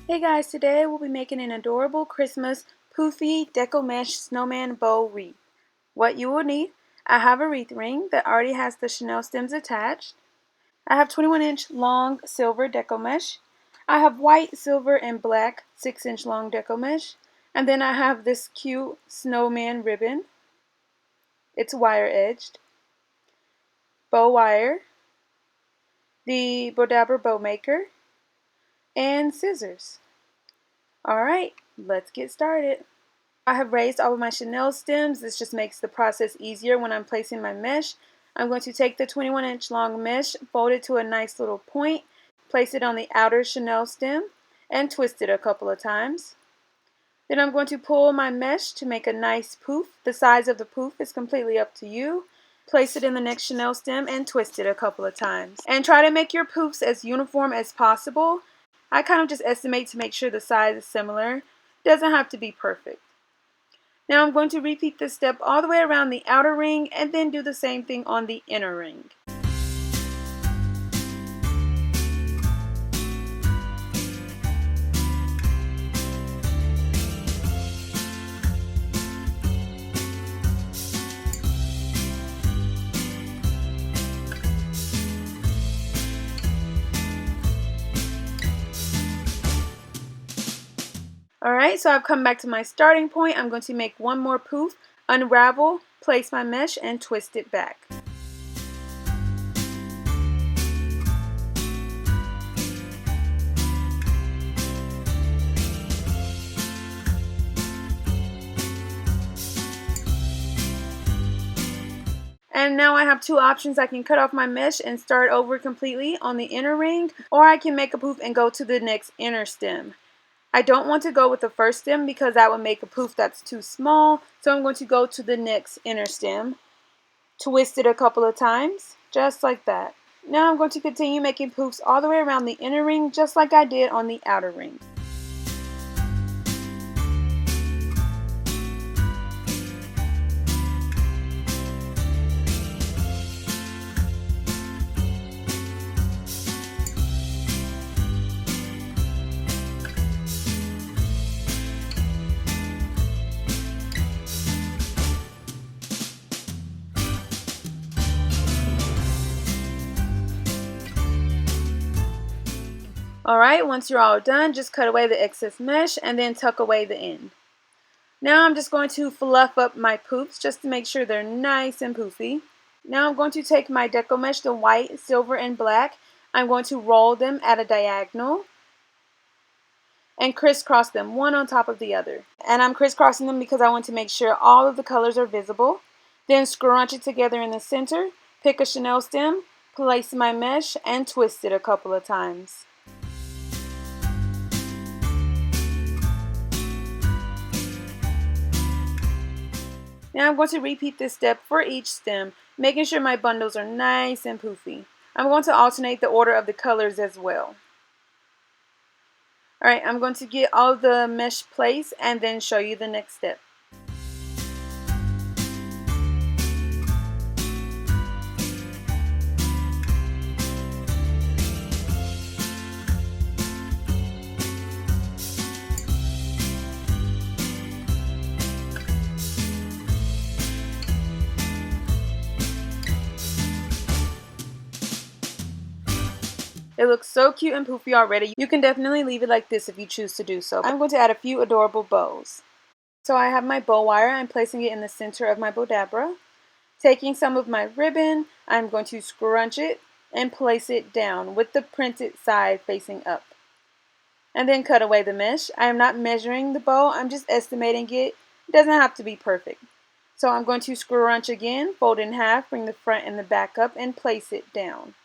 Hey guys, today we'll be making an adorable Christmas Poofy Deco Mesh Snowman Bow Wreath. What you will need: I have a wreath ring that already has the chenille stems attached. I have 21-inch long silver deco mesh. I have white, silver, and black 6-inch long deco mesh. And then I have this cute snowman ribbon. It's wire edged. Bow wire. The Bodabra bow maker. And scissors. Alright, let's get started. I have raised all of my chenille stems. This just makes the process easier when I'm placing my mesh. I'm going to take the 21-inch long mesh, fold it to a nice little point, place it on the outer chenille stem, and twist it a couple of times. Then I'm going to pull my mesh to make a nice poof. The size of the poof is completely up to you. Place it in the next chenille stem and twist it a couple of times. And try to make your poofs as uniform as possible. I kind of just estimate to make sure the size is similar. It doesn't have to be perfect. Now I'm going to repeat this step all the way around the outer ring and then do the same thing on the inner ring. Alright, so I've come back to my starting point. I'm going to make one more poof, unravel, place my mesh, and twist it back. And now I have two options. I can cut off my mesh and start over completely on the inner ring, or I can make a poof and go to the next inner stem. I don't want to go with the first stem because that would make a poof that's too small, so I'm going to go to the next inner stem, twist it a couple of times, just like that. Now I'm going to continue making poofs all the way around the inner ring, just like I did on the outer ring. Alright, once you're all done, just cut away the excess mesh and then tuck away the end. Now I'm just going to fluff up my poofs just to make sure they're nice and poofy. Now I'm going to take my deco mesh, the white, silver, and black. I'm going to roll them at a diagonal and crisscross them one on top of the other. And I'm crisscrossing them because I want to make sure all of the colors are visible. Then scrunch it together in the center, pick a chenille stem, place my mesh, and twist it a couple of times. Now I'm going to repeat this step for each stem, making sure my bundles are nice and poofy. I'm going to alternate the order of the colors as well. Alright, I'm going to get all the mesh placed and then show you the next step. It looks so cute and poofy already. You can definitely leave it like this if you choose to do so. I'm going to add a few adorable bows. So I have my bow wire. I'm placing it in the center of my Bodabra. Taking some of my ribbon, I'm going to scrunch it and place it down with the printed side facing up. And then cut away the mesh. I am not measuring the bow, I'm just estimating it. It doesn't have to be perfect. So I'm going to scrunch again, fold in half, bring the front and the back up, and place it down.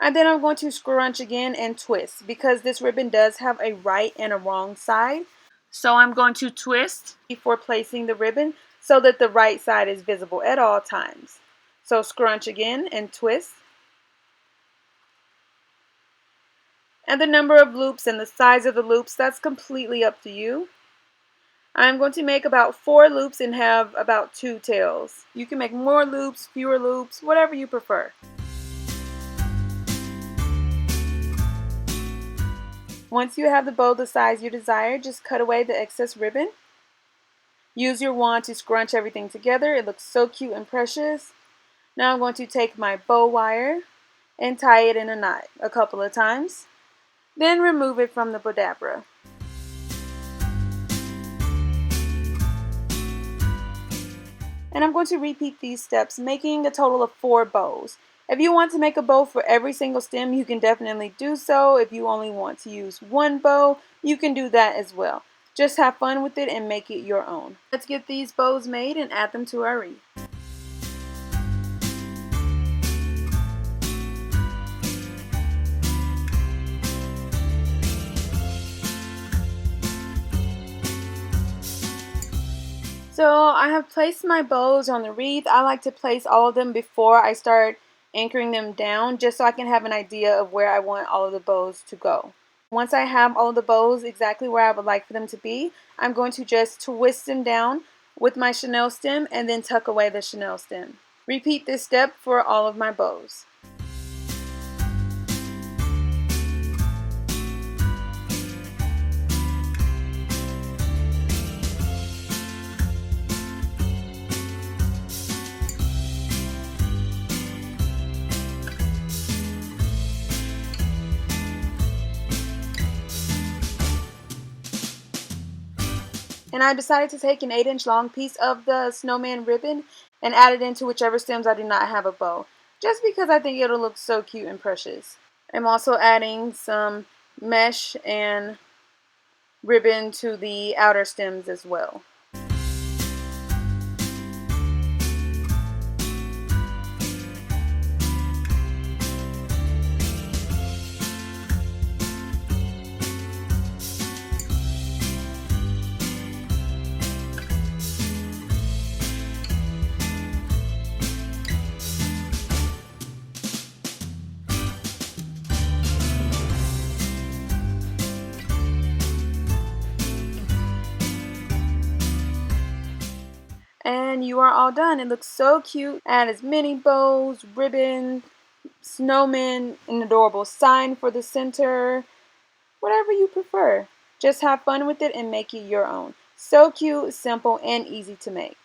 And then I'm going to scrunch again and twist because this ribbon does have a right and a wrong side. So I'm going to twist before placing the ribbon so that the right side is visible at all times. So scrunch again and twist. And the number of loops and the size of the loops, that's completely up to you. I'm going to make about 4 loops and have about 2 tails. You can make more loops, fewer loops, whatever you prefer. Once you have the bow the size you desire, just cut away the excess ribbon. Use your wand to scrunch everything together. It looks so cute and precious. Now I'm going to take my bow wire and tie it in a knot a couple of times. Then remove it from the bodabra. And I'm going to repeat these steps, making a total of 4 bows. If you want to make a bow for every single stem, you can definitely do so. If you only want to use one bow, you can do that as well. Just have fun with it and make it your own. Let's get these bows made and add them to our wreath. So I have placed my bows on the wreath. I like to place all of them before I start anchoring them down, just so I can have an idea of where I want all of the bows to go. Once I have all of the bows exactly where I would like for them to be, I'm going to just twist them down with my chenille stem and then tuck away the chenille stem. Repeat this step for all of my bows. And I decided to take an 8-inch long piece of the snowman ribbon and add it into whichever stems I do not have a bow, just because I think it'll look so cute and precious. I'm also adding some mesh and ribbon to the outer stems as well. And you are all done. It looks so cute. Add as many bows, ribbon, snowman, an adorable sign for the center, whatever you prefer. Just have fun with it and make it your own. So cute, simple, and easy to make.